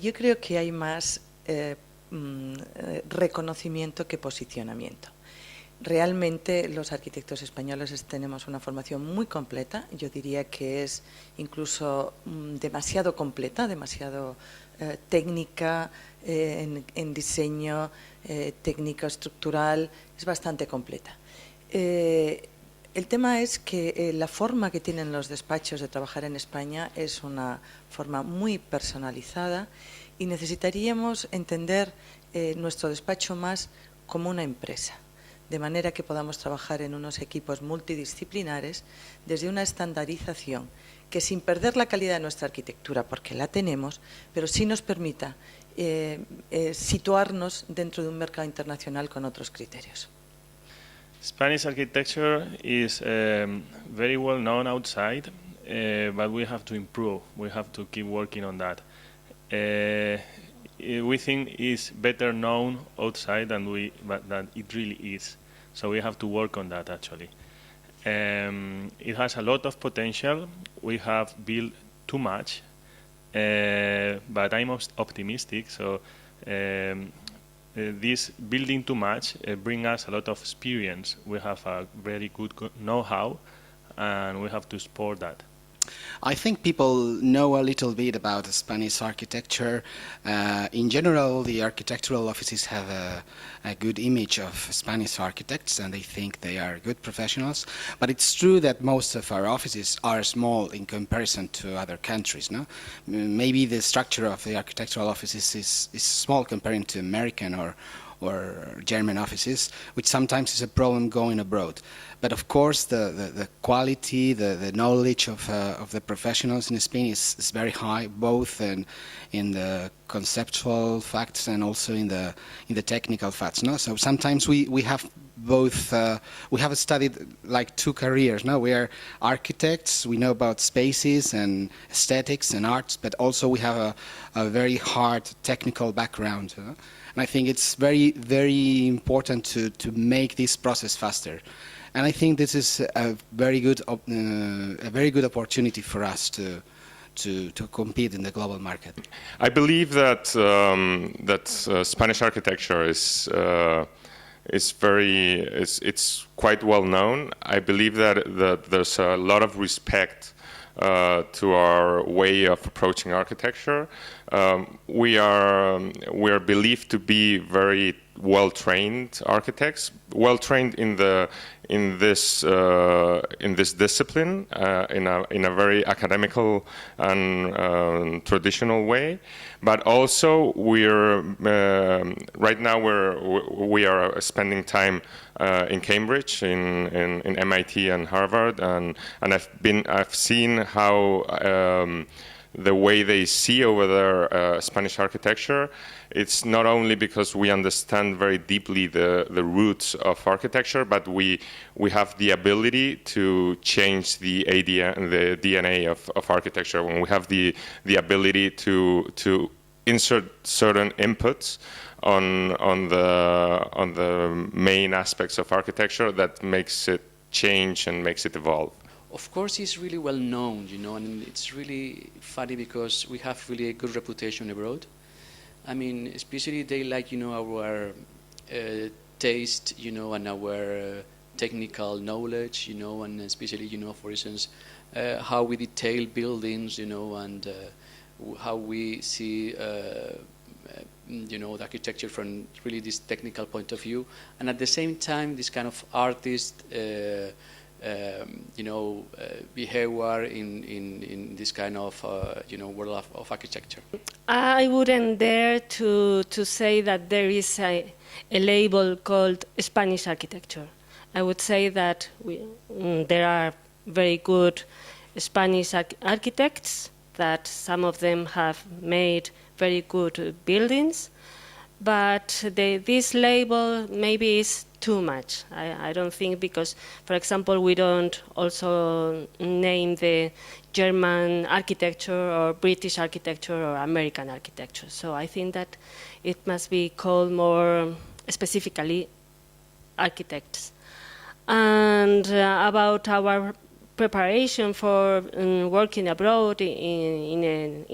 Yo creo que hay más reconocimiento que posicionamiento. Realmente los arquitectos españoles tenemos una formación muy completa, yo diría que es incluso demasiado completa, demasiado técnica en diseño, técnica estructural, es bastante completa. El tema es que la forma que tienen los despachos de trabajar en España es una forma muy personalizada y necesitaríamos entender nuestro despacho más como una empresa, de manera que podamos trabajar en unos equipos multidisciplinares desde una estandarización que, sin perder la calidad de nuestra arquitectura, porque la tenemos, pero sí nos permita situarnos dentro de un mercado internacional con otros criterios. Spanish architecture is very well known outside, but we have to improve. We have to keep working on that. We think it's better known outside than it really is. So we have to work on that, actually. It has a lot of potential. We have built too much, but I'm optimistic. So this building too much brings us a lot of experience. We have a very good know-how, and we have to support that. I think people know a little bit about Spanish architecture. In general, the architectural offices have a good image of Spanish architects, and they think they are good professionals. But it's true that most of our offices are small in comparison to other countries. No? Maybe the structure of the architectural offices is small comparing to American or German offices, which sometimes is a problem going abroad. But of course, the quality, the knowledge of the professionals in Spain is very high, both in the conceptual facts and also in the technical facts. No, so sometimes we have both. We have studied like two careers. No, we are architects. We know about spaces and aesthetics and arts, but also we have a very hard technical background. And I think it's very, very important to make this process faster. And I think this is a very good opportunity for us to compete in the global market. I believe that Spanish architecture is quite well known. I believe that there's a lot of respect to our way of approaching architecture. We are believed to be very well-trained architects, well-trained in this discipline in a very academical and traditional way. But also right now we are spending time in Cambridge, in MIT and Harvard, and I've seen how the way they see over there Spanish architecture. It's not only because we understand very deeply the roots of architecture, but we have the ability to change the DNA of architecture. When we have the ability to insert certain inputs on the main aspects of architecture, that makes it change and makes it evolve. Of course, it's really well known, and it's really funny because we have really a good reputation abroad. I mean, especially they like, our taste, and our technical knowledge, and especially, for instance, how we detail buildings, and how we see, the architecture from really this technical point of view, and at the same time, this kind of artist. Behavior in this kind of world of architecture. I wouldn't dare to say that there is a label called Spanish architecture. I would say that there are very good Spanish architects, that some of them have made very good buildings, but this label maybe is too much. I don't think, because, for example, we don't also name the German architecture or British architecture or American architecture. So I think that it must be called more specifically architects. And about our preparation for working abroad in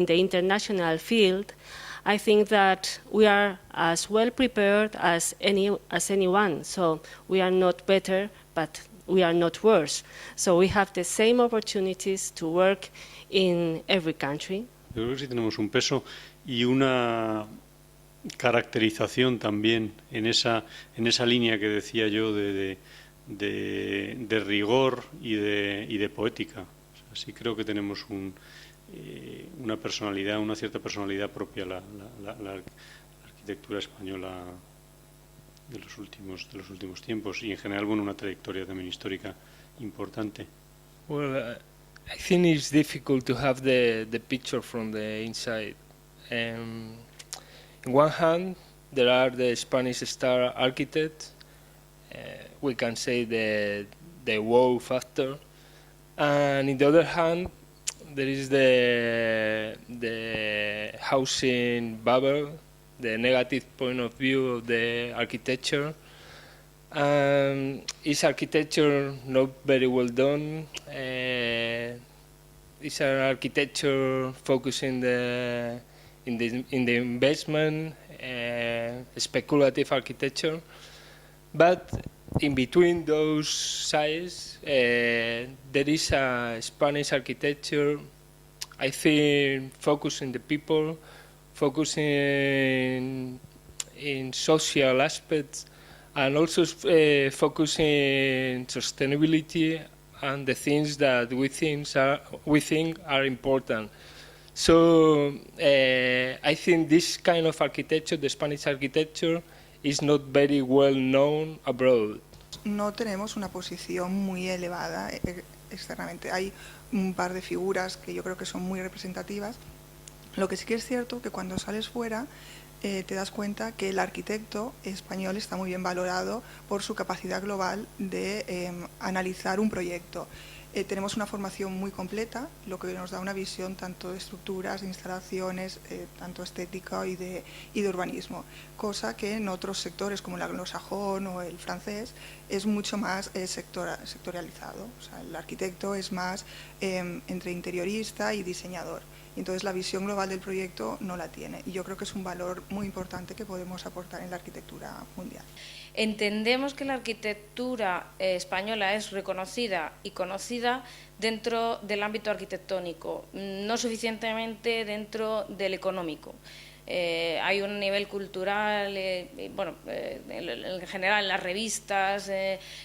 the international field, I think that we are as well prepared as anyone. So we are not better, but we are not worse. So we have the same opportunities to work in every country. Yo creo que sí tenemos un peso y una caracterización también en esa línea que decía yo de rigor y de poética. O sea, sí creo que tenemos una personalidad, una cierta personalidad propia la arquitectura española de los últimos tiempos y en general, bueno, una trayectoria también histórica importante. Well, I think it's difficult to have the picture from the inside. On one hand, there are the Spanish star architects. We can say the wow factor, and on the other hand, there is the housing bubble, the negative point of view of the architecture. Is architecture not very well done? Is an architecture focusing in the investment, speculative architecture? But in between those sides, there is a Spanish architecture, I think, focusing the people, focusing in social aspects, and also focusing sustainability and the things that we think are important. So I think this kind of architecture, the Spanish architecture, is not very well known abroad. No tenemos una posición muy elevada externamente. Hay un par de figuras que yo creo que son muy representativas. Lo que sí que es cierto que cuando sales fuera te das cuenta que el arquitecto español está muy bien valorado por su capacidad global de analizar un proyecto. Tenemos una formación muy completa, lo que nos da una visión tanto de estructuras, de instalaciones, tanto estética y de urbanismo, cosa que en otros sectores como el anglosajón o el francés es mucho más sectorializado. O sea, el arquitecto es más entre interiorista y diseñador. Y entonces la visión global del proyecto no la tiene. Y yo creo que es un valor muy importante que podemos aportar en la arquitectura mundial. Entendemos que la arquitectura española es reconocida y conocida dentro del ámbito arquitectónico, no suficientemente dentro del económico. Hay un nivel cultural, en general en las revistas,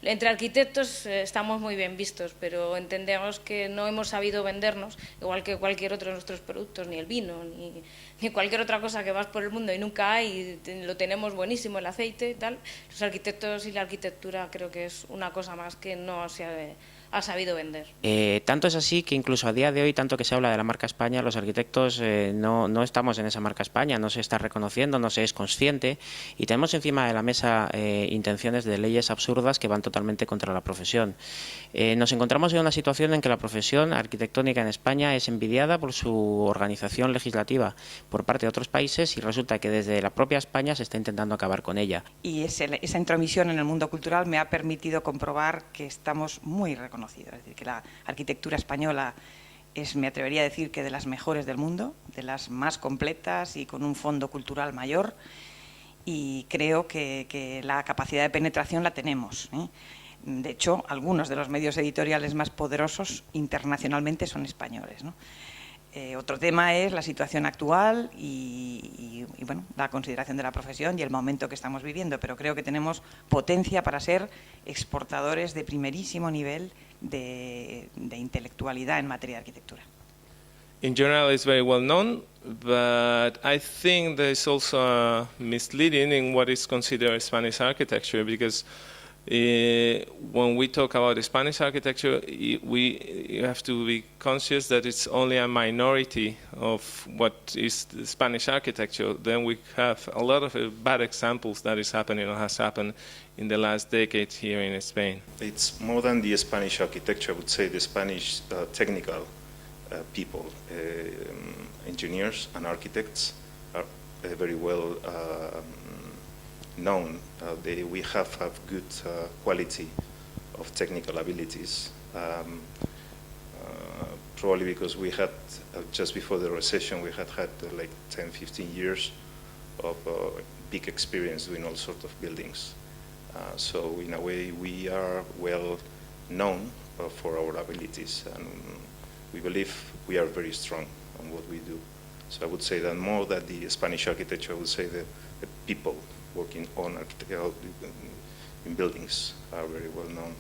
entre arquitectos estamos muy bien vistos, pero entendemos que no hemos sabido vendernos, igual que cualquier otro de nuestros productos, ni el vino, ni cualquier otra cosa que vas por el mundo y nunca hay, lo tenemos buenísimo, el aceite y tal. Los arquitectos y la arquitectura creo que es una cosa más que no se ha sabido vender. Tanto es así que incluso a día de hoy, tanto que se habla de la marca España, los arquitectos no estamos en esa marca España, no se está reconociendo, no se es consciente y tenemos encima de la mesa intenciones de leyes absurdas que van totalmente contra la profesión. Nos encontramos en una situación en que la profesión arquitectónica en España es envidiada por su organización legislativa por parte de otros países y resulta que desde la propia España se está intentando acabar con ella. Y esa intromisión en el mundo cultural me ha permitido comprobar que estamos muy reconocidos. Es decir, que la arquitectura española es, me atrevería a decir, que de las mejores del mundo, de las más completas y con un fondo cultural mayor, y creo que la capacidad de penetración la tenemos, ¿eh? De hecho, algunos de los medios editoriales más poderosos internacionalmente son españoles, ¿no? Otro tema es la situación actual y bueno, la consideración de la profesión y el momento que estamos viviendo, pero creo que tenemos potencia para ser exportadores de primerísimo nivel de intelectualidad en materia de arquitectura. In general, it's very well known, but I think there's also misleading in what is considered Spanish architecture, because when we talk about Spanish architecture, we have to be conscious that it's only a minority of what is the Spanish architecture. Then we have a lot of bad examples that is happening or has happened in the last decade here in Spain. It's more than the Spanish architecture, I would say the Spanish technical people, engineers and architects are very well known. We have good quality of technical abilities. probably because we had, just before the recession, we had like 10, 15 years of big experience doing all sorts of buildings. So in a way, we are well known for our abilities, and we believe we are very strong on what we do. So I would say that more than the Spanish architecture, I would say the people working on architecture in buildings are very well known.